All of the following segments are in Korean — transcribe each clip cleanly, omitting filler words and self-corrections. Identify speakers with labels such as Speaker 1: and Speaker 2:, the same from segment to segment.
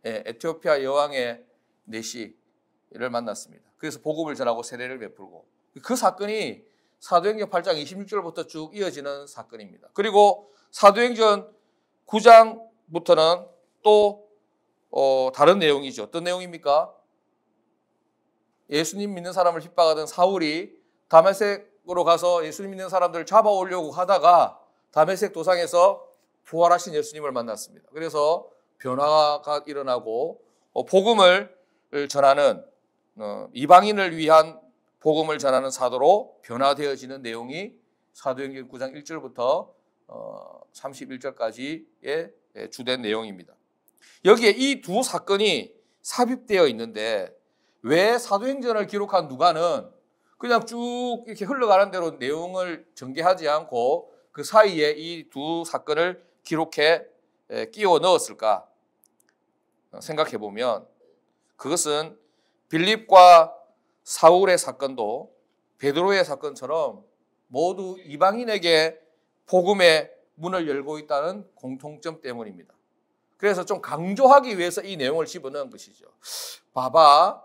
Speaker 1: 에티오피아 여왕의 내시를 만났습니다. 그래서 복음을 전하고 세례를 베풀고, 그 사건이 사도행전 8장 26절부터 쭉 이어지는 사건입니다. 그리고 사도행전 9장부터는 또 다른 내용이죠. 어떤 내용입니까? 예수님 믿는 사람을 핍박하던 사울이 다메섹으로 가서 예수님 믿는 사람들을 잡아오려고 하다가 다메섹 도상에서 부활하신 예수님을 만났습니다. 그래서 변화가 일어나고 복음을 전하는, 이방인을 위한 복음을 전하는 사도로 변화되어지는 내용이 사도행전 9장 1절부터 31절까지의 주된 내용입니다. 여기에 이 두 사건이 삽입되어 있는데, 왜 사도행전을 기록한 누가는 그냥 쭉 이렇게 흘러가는 대로 내용을 전개하지 않고 그 사이에 이 두 사건을 기록해 끼워 넣었을까 생각해 보면, 그것은 빌립과 사울의 사건도 베드로의 사건처럼 모두 이방인에게 복음의 문을 열고 있다는 공통점 때문입니다. 그래서 좀 강조하기 위해서 이 내용을 집어넣은 것이죠. 봐봐,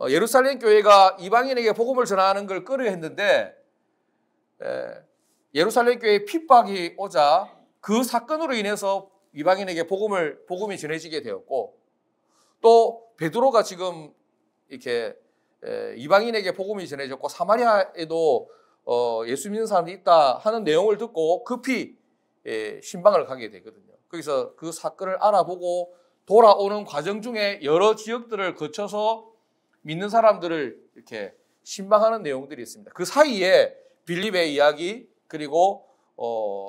Speaker 1: 예루살렘 교회가 이방인에게 복음을 전하는 걸 꺼려 했는데, 예루살렘 교회에 핍박이 오자 그 사건으로 인해서 이방인에게 복음이 전해지게 되었고, 또 베드로가 지금 이렇게 이방인에게 복음이 전해졌고 사마리아에도 예수 믿는 사람이 있다 하는 내용을 듣고 급히 신방을 가게 되거든요. 거기서 그 사건을 알아보고 돌아오는 과정 중에 여러 지역들을 거쳐서 믿는 사람들을 이렇게 신방하는 내용들이 있습니다. 그 사이에 빌립의 이야기, 그리고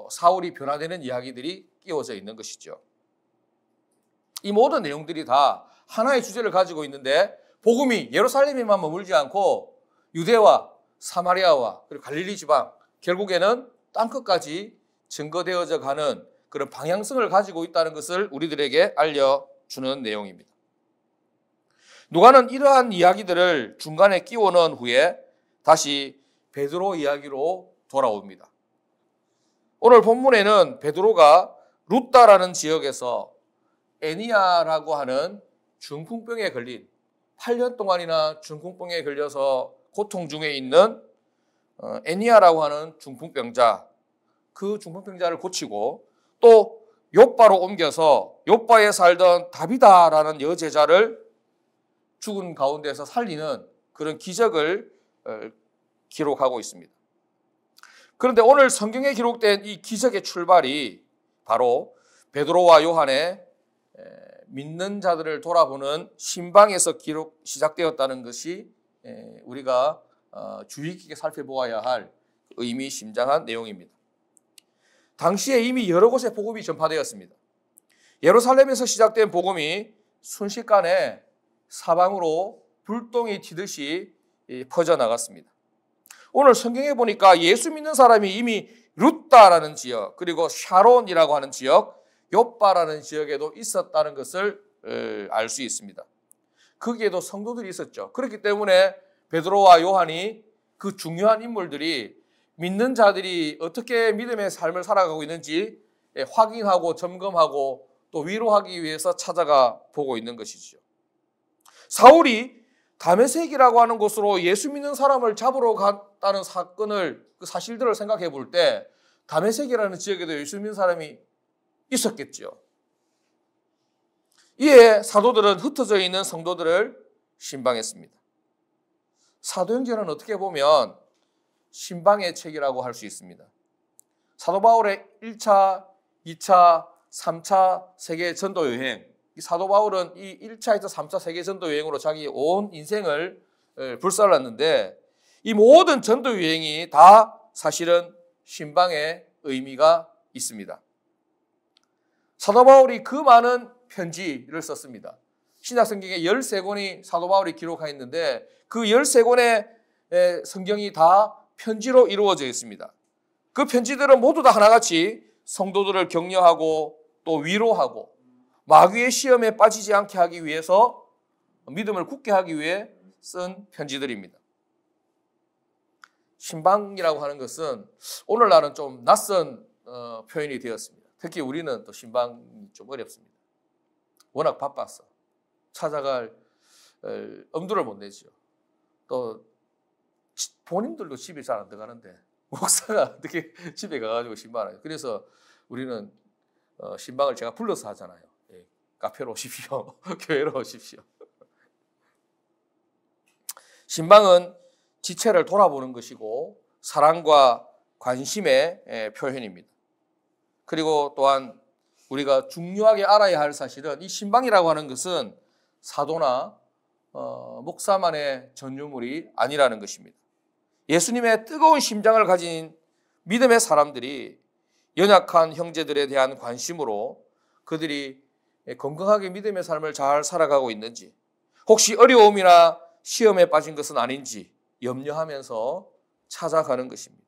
Speaker 1: 사울이 변화되는 이야기들이 끼워져 있는 것이죠. 이 모든 내용들이 다 하나의 주제를 가지고 있는데, 복음이 예루살렘에만 머물지 않고 유대와 사마리아와 그리고 갈릴리 지방, 결국에는 땅끝까지 증거되어져 가는 그런 방향성을 가지고 있다는 것을 우리들에게 알려주는 내용입니다. 누가는 이러한 이야기들을 중간에 끼워 넣은 후에 다시 베드로 이야기로 돌아옵니다. 오늘 본문에는 베드로가 루다라는 지역에서 애니아라고 하는 중풍병에 걸린, 8년 동안이나 중풍병에 걸려서 고통 중에 있는 애니아라고 하는 중풍병자, 그 중풍병자를 고치고, 또 욥바로 옮겨서 욥바에 살던 다비다라는 여제자를 죽은 가운데서 살리는 그런 기적을 기록하고 있습니다. 그런데 오늘 성경에 기록된 이 기적의 출발이 바로 베드로와 요한의 믿는 자들을 돌아보는 신방에서 시작되었다는 것이 우리가 주의 깊게 살펴보아야 할 의미심장한 내용입니다. 당시에 이미 여러 곳에 복음이 전파되었습니다. 예루살렘에서 시작된 복음이 순식간에 사방으로 불똥이 튀듯이 퍼져나갔습니다. 오늘 성경에 보니까 예수 믿는 사람이 이미 루다라는 지역, 그리고 샤론이라고 하는 지역, 욥바라는 지역에도 있었다는 것을 알 수 있습니다. 거기에도 성도들이 있었죠. 그렇기 때문에 베드로와 요한이, 그 중요한 인물들이 믿는 자들이 어떻게 믿음의 삶을 살아가고 있는지 확인하고 점검하고 또 위로하기 위해서 찾아가 보고 있는 것이죠. 사울이 다메섹이라고 하는 곳으로 예수 믿는 사람을 잡으러 갔다는 사건을, 그 사실들을 생각해 볼 때 다메섹이라는 지역에도 예수 믿는 사람이 있었겠죠. 이에 사도들은 흩어져 있는 성도들을 신방했습니다. 사도행전은 어떻게 보면 신방의 책이라고 할 수 있습니다. 사도 바울의 1차, 2차, 3차 세계 전도 여행, 사도 바울은 이 1차에서 3차 세계 전도 여행으로 자기 온 인생을 불살랐는데, 이 모든 전도 여행이 다 사실은 신방의 의미가 있습니다. 사도 바울이 그 많은 편지를 썼습니다. 신약성경에 13권이 사도 바울이 기록하여 있는데, 그 13권의 성경이 다 편지로 이루어져 있습니다. 그 편지들은 모두 다 하나같이 성도들을 격려하고 또 위로하고 마귀의 시험에 빠지지 않게 하기 위해서, 믿음을 굳게 하기 위해 쓴 편지들입니다. 신방이라고 하는 것은 오늘날은 좀 낯선 표현이 되었습니다. 특히 우리는 또 신방이 좀 어렵습니다. 워낙 바빠서. 찾아갈 엄두를 못 내죠. 또 본인들도 집에 잘 안 들어가는데 목사가 어떻게 집에 가가지고 신방을 해요. 그래서 우리는 신방을 제가 불러서 하잖아요. 예, 카페로 오십시오. 교회로 오십시오. 신방은 지체를 돌아보는 것이고 사랑과 관심의 표현입니다. 그리고 또한 우리가 중요하게 알아야 할 사실은 이 신방이라고 하는 것은 사도나 목사만의 전유물이 아니라는 것입니다. 예수님의 뜨거운 심장을 가진 믿음의 사람들이 연약한 형제들에 대한 관심으로 그들이 건강하게 믿음의 삶을 잘 살아가고 있는지, 혹시 어려움이나 시험에 빠진 것은 아닌지 염려하면서 찾아가는 것입니다.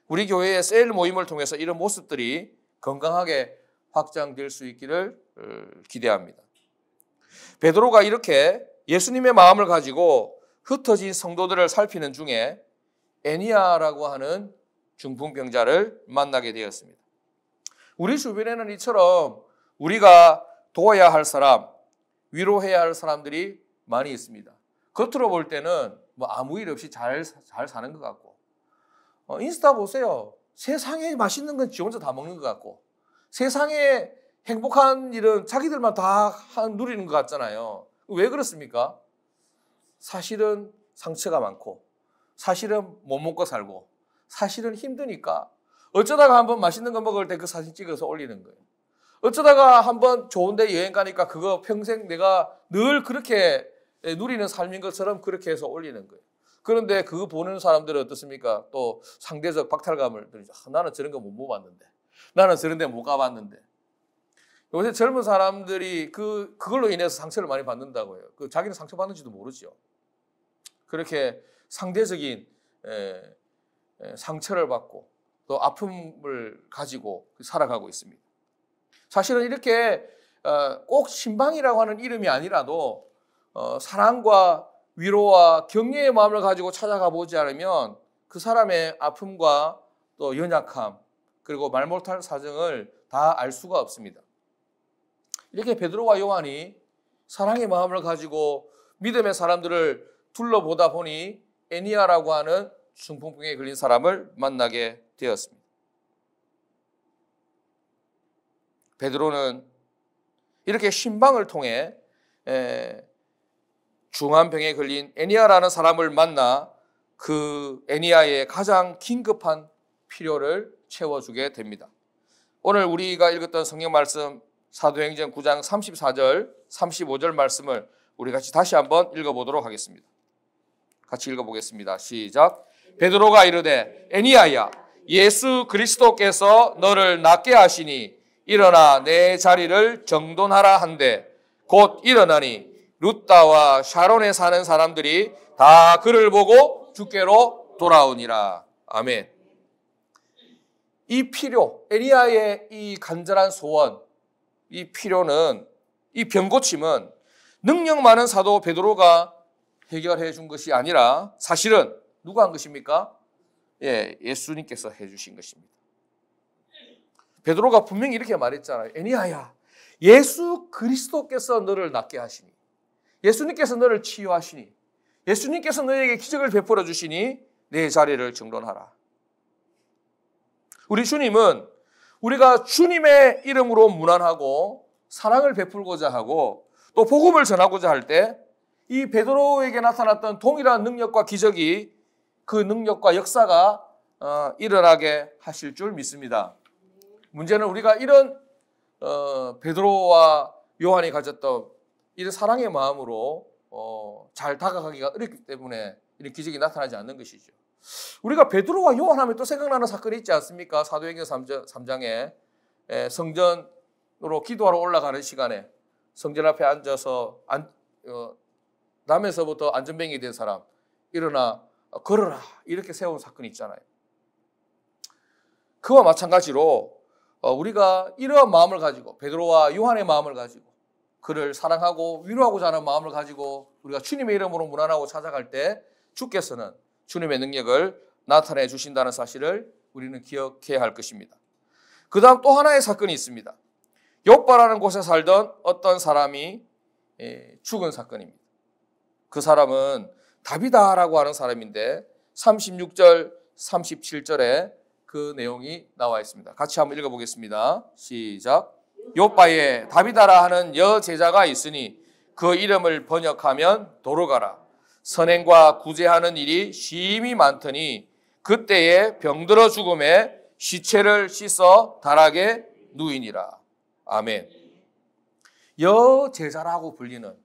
Speaker 1: 우리 교회의 셀 모임을 통해서 이런 모습들이 건강하게 확장될 수 있기를 기대합니다. 베드로가 이렇게 예수님의 마음을 가지고 흩어진 성도들을 살피는 중에 애니아라고 하는 중풍병자를 만나게 되었습니다. 우리 주변에는 이처럼 우리가 도와야 할 사람, 위로해야 할 사람들이 많이 있습니다. 겉으로 볼 때는 뭐 아무 일 없이 잘 사는 것 같고, 인스타 보세요. 세상에 맛있는 건 지 혼자 다 먹는 것 같고, 세상에 행복한 일은 자기들만 다 누리는 것 같잖아요. 왜 그렇습니까? 사실은 상처가 많고, 사실은 못 먹고 살고, 사실은 힘드니까 어쩌다가 한번 맛있는 거 먹을 때 그 사진 찍어서 올리는 거예요. 어쩌다가 한번 좋은 데 여행 가니까 그거 평생 내가 늘 그렇게 누리는 삶인 것처럼 그렇게 해서 올리는 거예요. 그런데 그거 보는 사람들은 어떻습니까? 또 상대적 박탈감을 들죠. 나는 저런 거 못 먹어봤는데, 나는 저런 데 못 가봤는데. 요새 젊은 사람들이 그걸로 인해서 상처를 많이 받는다고 해요. 자기는 상처받는지도 모르죠. 그렇게 상대적인 상처를 받고 또 아픔을 가지고 살아가고 있습니다. 사실은 이렇게 꼭 신방이라고 하는 이름이 아니라도 사랑과 위로와 격려의 마음을 가지고 찾아가 보지 않으면 그 사람의 아픔과 또 연약함 그리고 말 못할 사정을 다 알 수가 없습니다. 이렇게 베드로와 요한이 사랑의 마음을 가지고 믿음의 사람들을 둘러보다 보니 애니아라고 하는 중풍병에 걸린 사람을 만나게 되었습니다. 베드로는 이렇게 신방을 통해 중한 병에 걸린 애니아라는 사람을 만나 그 애니아의 가장 긴급한 필요를 채워주게 됩니다. 오늘 우리가 읽었던 성경 말씀 사도행전 9장 34절, 35절 말씀을 우리 같이 다시 한번 읽어보도록 하겠습니다. 같이 읽어보겠습니다. 시작. 베드로가 이르되 애니아야, 예수 그리스도께서 너를 낫게 하시니 일어나 내 자리를 정돈하라 한데 곧 일어나니 루다와 샤론에 사는 사람들이 다 그를 보고 주께로 돌아오니라. 아멘. 이 필요, 애니아의 이 간절한 소원, 이 필요는, 이 병고침은 능력 많은 사도 베드로가 해결해 준 것이 아니라 사실은 누가 한 것입니까? 예수님께서 해 주신 것입니다. 베드로가 분명히 이렇게 말했잖아요. 애니아야, 예수 그리스도께서 너를 낫게 하시니, 예수님께서 너를 치유하시니, 예수님께서 너에게 기적을 베풀어 주시니 내 자리를 정돈하라. 우리 주님은 우리가 주님의 이름으로 문안하고 사랑을 베풀고자 하고 또 복음을 전하고자 할 때 이 베드로에게 나타났던 동일한 능력과 기적이 그 능력과 역사가 일어나게 하실 줄 믿습니다. 문제는 우리가 이런 베드로와 요한이 가졌던 이런 사랑의 마음으로 잘 다가가기가 어렵기 때문에 이런 기적이 나타나지 않는 것이죠. 우리가 베드로와 요한 하면 또 생각나는 사건이 있지 않습니까? 사도행전 3장에 성전으로 기도하러 올라가는 시간에 성전 앞에 앉아서 남에서부터 안전뱅이 된 사람 일어나 걸어라 이렇게 세운 사건이 있잖아요. 그와 마찬가지로 우리가 이러한 마음을 가지고 베드로와 요한의 마음을 가지고 그를 사랑하고 위로하고자 하는 마음을 가지고 우리가 주님의 이름으로 문안하고 찾아갈 때 주께서는 주님의 능력을 나타내 주신다는 사실을 우리는 기억해야 할 것입니다. 그 다음 또 하나의 사건이 있습니다. 욥바라는 곳에 살던 어떤 사람이 죽은 사건입니다. 그 사람은 다비다라고 하는 사람인데 36절, 37절에 그 내용이 나와 있습니다. 같이 한번 읽어보겠습니다. 시작. 요바에 다비다라 하는 여제자가 있으니 그 이름을 번역하면 도르가라. 선행과 구제하는 일이 심히 많더니 그때에 병들어 죽음에 시체를 씻어 다락에 누이니라. 아멘. 여제자라고 불리는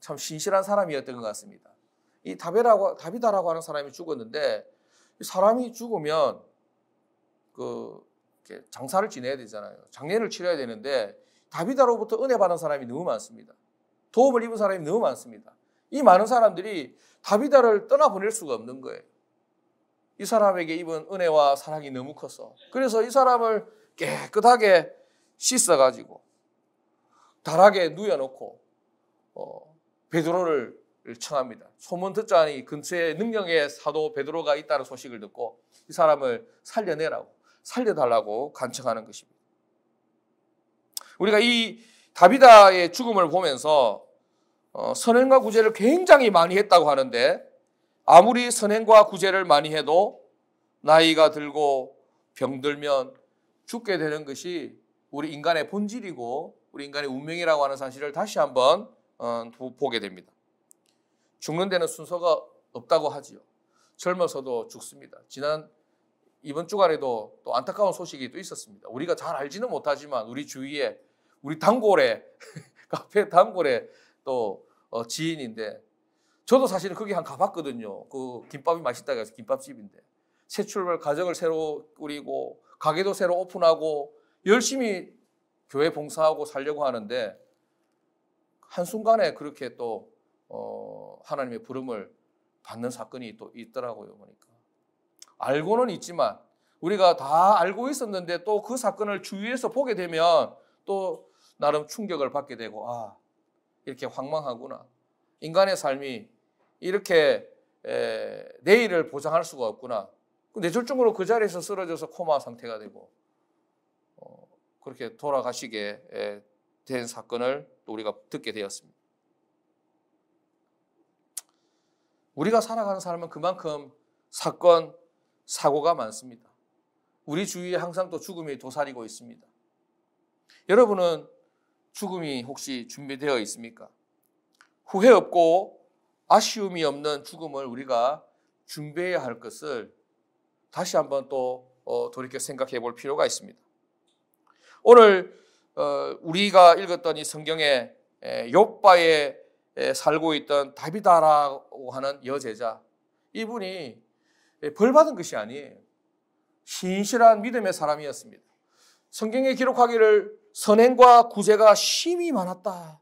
Speaker 1: 참 신실한 사람이었던 것 같습니다. 이 다비다라고 하는 사람이 죽었는데, 사람이 죽으면 이렇게 장사를 지내야 되잖아요. 장례를 치러야 되는데 다비다로부터 은혜 받은 사람이 너무 많습니다. 도움을 입은 사람이 너무 많습니다. 이 많은 사람들이 다비다를 떠나보낼 수가 없는 거예요. 이 사람에게 입은 은혜와 사랑이 너무 컸어. 그래서 이 사람을 깨끗하게 씻어가지고 다락에 누워놓고 베드로를 청합니다. 소문 듣자니 근처에 능력의 사도 베드로가 있다는 소식을 듣고 이 사람을 살려달라고 간청하는 것입니다. 우리가 이 다비다의 죽음을 보면서 선행과 구제를 굉장히 많이 했다고 하는데, 아무리 선행과 구제를 많이 해도 나이가 들고 병들면 죽게 되는 것이 우리 인간의 본질이고 우리 인간의 운명이라고 하는 사실을 다시 한번 보게 됩니다. 죽는 데는 순서가 없다고 하지요. 젊어서도 죽습니다. 이번 주간에도 또 안타까운 소식이 또 있었습니다. 우리가 잘 알지는 못하지만 우리 주위에, 우리 단골에 카페 단골에 또 지인인데, 저도 사실은 거기 한 가봤거든요. 그 김밥이 맛있다고 해서 김밥집인데, 새 출발 가정을 새로 꾸리고 가게도 새로 오픈하고 열심히 교회 봉사하고 살려고 하는데, 한순간에 그렇게 또 하나님의 부름을 받는 사건이 또 있더라고요. 보니까 알고는 있지만, 우리가 다 알고 있었는데 또 그 사건을 주위에서 보게 되면 또 나름 충격을 받게 되고, 이렇게 황망하구나. 인간의 삶이 이렇게 내일을 보장할 수가 없구나. 뇌졸중으로 그 자리에서 쓰러져서 코마 상태가 되고 그렇게 돌아가시게 된 사건을 또 우리가 듣게 되었습니다. 우리가 살아가는 삶은 그만큼 사건, 사고가 많습니다. 우리 주위에 항상 또 죽음이 도사리고 있습니다. 여러분은 죽음이 혹시 준비되어 있습니까? 후회 없고 아쉬움이 없는 죽음을 우리가 준비해야 할 것을 다시 한번 또 돌이켜 생각해 볼 필요가 있습니다. 오늘 우리가 읽었던 이 성경에 욥바에 살고 있던 다비다라고 하는 여제자, 이분이 벌받은 것이 아니에요. 신실한 믿음의 사람이었습니다. 성경에 기록하기를 선행과 구제가 심히 많았다.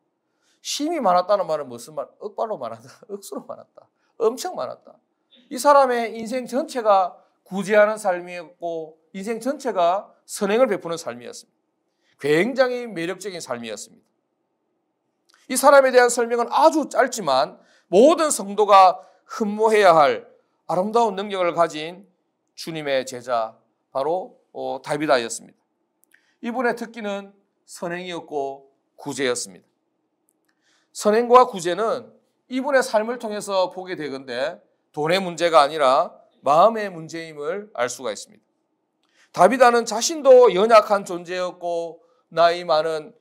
Speaker 1: 심히 많았다는 말은 무슨 말? 억발로 많았다. 억수로 많았다. 엄청 많았다. 이 사람의 인생 전체가 구제하는 삶이었고 인생 전체가 선행을 베푸는 삶이었습니다. 굉장히 매력적인 삶이었습니다. 이 사람에 대한 설명은 아주 짧지만 모든 성도가 흠모해야 할 아름다운 능력을 가진 주님의 제자, 바로 다비다였습니다. 이분의 특기는 선행이었고 구제였습니다. 선행과 구제는 이분의 삶을 통해서 보게 되건데 돈의 문제가 아니라 마음의 문제임을 알 수가 있습니다. 다비다는 자신도 연약한 존재였고 나이 많은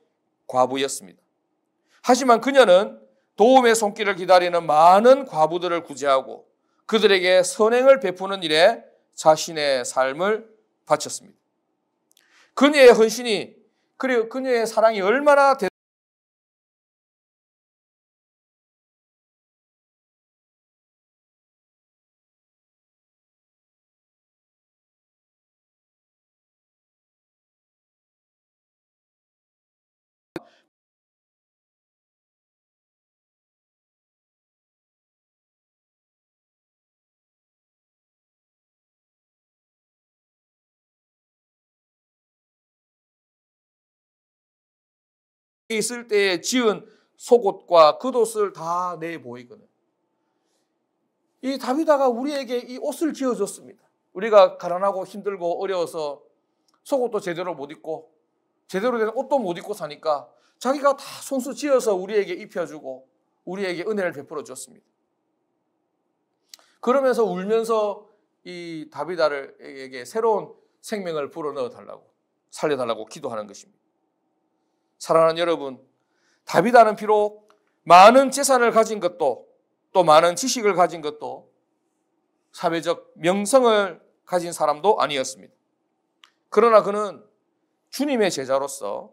Speaker 1: 과부였습니다. 하지만 그녀는 도움의 손길을 기다리는 많은 과부들을 구제하고 그들에게 선행을 베푸는 일에 자신의 삶을 바쳤습니다. 그녀의 헌신이, 그리고 그녀의 사랑이 얼마나 있을 때에 지은 속옷과 겉옷을 다 내보이거든요. 이 다비다가 우리에게 이 옷을 지어줬습니다. 우리가 가난하고 힘들고 어려워서 속옷도 제대로 못 입고 제대로 된 옷도 못 입고 사니까 자기가 다 손수 지어서 우리에게 입혀주고 우리에게 은혜를 베풀어 줬습니다. 그러면서 울면서 이 다비다에게 새로운 생명을 불어넣어 달라고, 살려달라고 기도하는 것입니다. 사랑하는 여러분, 다비다는 비록 많은 재산을 가진 것도 또 많은 지식을 가진 것도 사회적 명성을 가진 사람도 아니었습니다. 그러나 그는 주님의 제자로서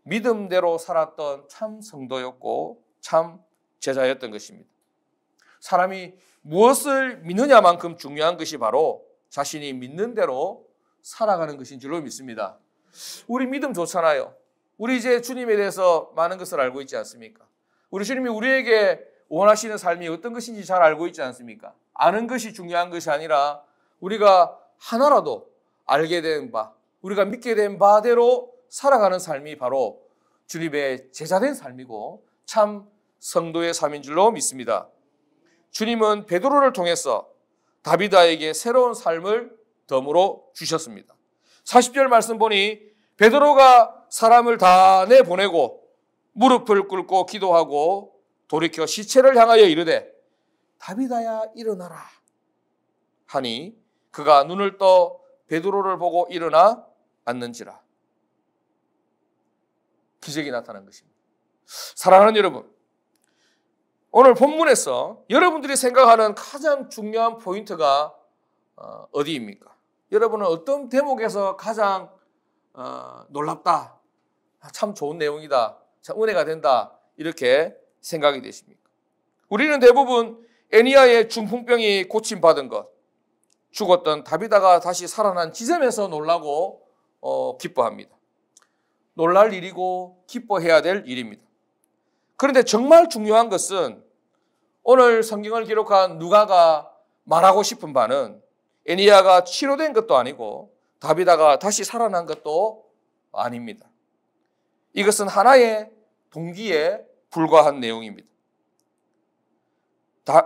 Speaker 1: 믿음대로 살았던 참 성도였고 참 제자였던 것입니다. 사람이 무엇을 믿느냐만큼 중요한 것이 바로 자신이 믿는 대로 살아가는 것인 줄로 믿습니다. 우리 믿음 좋잖아요. 우리 이제 주님에 대해서 많은 것을 알고 있지 않습니까? 우리 주님이 우리에게 원하시는 삶이 어떤 것인지 잘 알고 있지 않습니까? 아는 것이 중요한 것이 아니라 우리가 하나라도 알게 된 바, 우리가 믿게 된 바대로 살아가는 삶이 바로 주님의 제자된 삶이고 참 성도의 삶인 줄로 믿습니다. 주님은 베드로를 통해서 다비다에게 새로운 삶을 덤으로 주셨습니다. 40절 말씀 보니 베드로가 사람을 다 내보내고 무릎을 꿇고 기도하고 돌이켜 시체를 향하여 이르되 다비다야 일어나라 하니 그가 눈을 떠 베드로를 보고 일어나 앉는지라. 기적이 나타난 것입니다. 사랑하는 여러분, 오늘 본문에서 여러분들이 생각하는 가장 중요한 포인트가 어디입니까? 여러분은 어떤 대목에서 가장 놀랍다, 참 좋은 내용이다, 참 은혜가 된다 이렇게 생각이 되십니까? 우리는 대부분 애니야의 중풍병이 고침받은 것, 죽었던 다비다가 다시 살아난 지점에서 놀라고 기뻐합니다. 놀랄 일이고 기뻐해야 될 일입니다. 그런데 정말 중요한 것은 오늘 성경을 기록한 누가가 말하고 싶은 바는 애니야가 치료된 것도 아니고 다비다가 다시 살아난 것도 아닙니다. 이것은 하나의 동기에 불과한 내용입니다.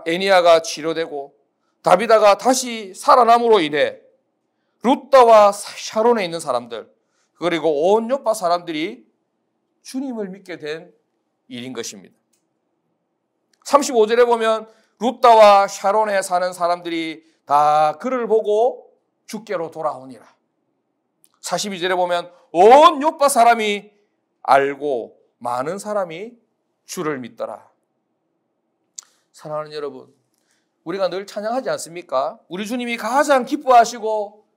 Speaker 1: 애니야가 치료되고 다비다가 다시 살아남으로 인해 룻다와 샤론에 있는 사람들 그리고 온 요파 사람들이 주님을 믿게 된 일인 것입니다. 35절에 보면 룻다와 샤론에 사는 사람들이 다 그를 보고 주께로 돌아오니라. 42절에 보면 온 요파 사람이 알고 많은 사람이 주를 믿더라. 사랑하는 여러분, 우리가 늘 찬양하지 않습니까? 우리 주님이 가장 기뻐하시고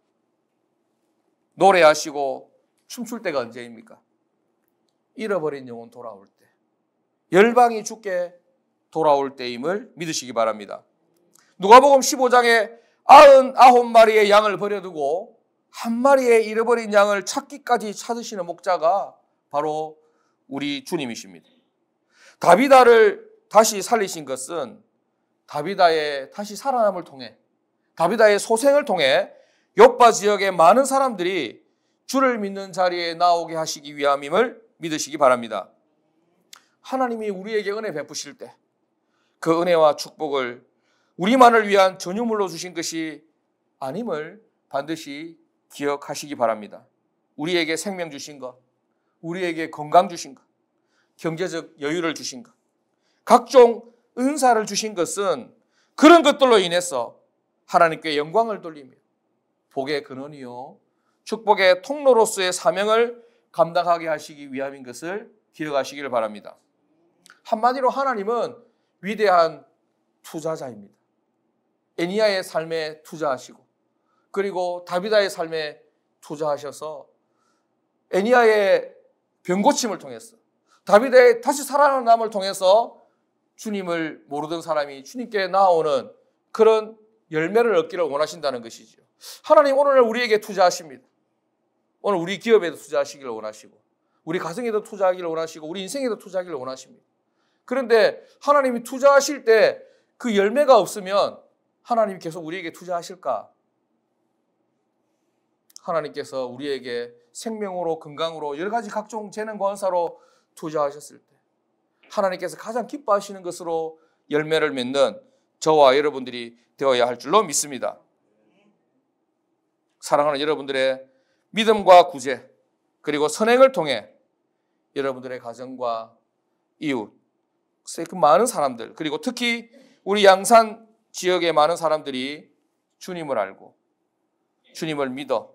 Speaker 1: 노래하시고 춤출 때가 언제입니까? 잃어버린 영혼 돌아올 때, 열방이 주께 돌아올 때임을 믿으시기 바랍니다. 누가복음 15장에 99마리의 양을 버려두고 한 마리의 잃어버린 양을 찾기까지 찾으시는 목자가 바로 우리 주님이십니다. 다비다를 다시 살리신 것은 다비다의 다시 살아남을 통해, 다비다의 소생을 통해 요빠 지역의 많은 사람들이 주를 믿는 자리에 나오게 하시기 위함임을 믿으시기 바랍니다. 하나님이 우리에게 은혜 베푸실 때 그 은혜와 축복을 우리만을 위한 전유물로 주신 것이 아님을 반드시 기억하시기 바랍니다. 우리에게 생명 주신 것, 우리에게 건강 주신 것, 경제적 여유를 주신 것, 각종 은사를 주신 것은 그런 것들로 인해서 하나님께 영광을 돌리며 복의 근원이요 축복의 통로로서의 사명을 감당하게 하시기 위함인 것을 기억하시기를 바랍니다. 한마디로 하나님은 위대한 투자자입니다. 애니야의 삶에 투자하시고 그리고 다비다의 삶에 투자하셔서 애니야의 병고침을 통해서 다비다의 다시 살아남을 통해서 주님을 모르던 사람이 주님께 나아오는 그런 열매를 얻기를 원하신다는 것이죠. 하나님 오늘 우리에게 투자하십니다. 오늘 우리 기업에도 투자하시기를 원하시고 우리 가정에도 투자하기를 원하시고 우리 인생에도 투자하기를 원하십니다. 그런데 하나님이 투자하실 때 그 열매가 없으면 하나님이 계속 우리에게 투자하실까? 하나님께서 우리에게 생명으로 건강으로 여러 가지 각종 재능 권사로 투자하셨을 때 하나님께서 가장 기뻐하시는 것으로 열매를 맺는 저와 여러분들이 되어야 할 줄로 믿습니다. 사랑하는 여러분들의 믿음과 구제 그리고 선행을 통해 여러분들의 가정과 이웃, 그 많은 사람들, 그리고 특히 우리 양산 지역의 많은 사람들이 주님을 알고 주님을 믿어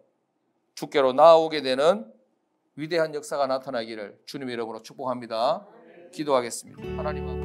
Speaker 1: 주께로 나아오게 되는 위대한 역사가 나타나기를 주님의 이름으로 축복합니다. 기도하겠습니다. 하나님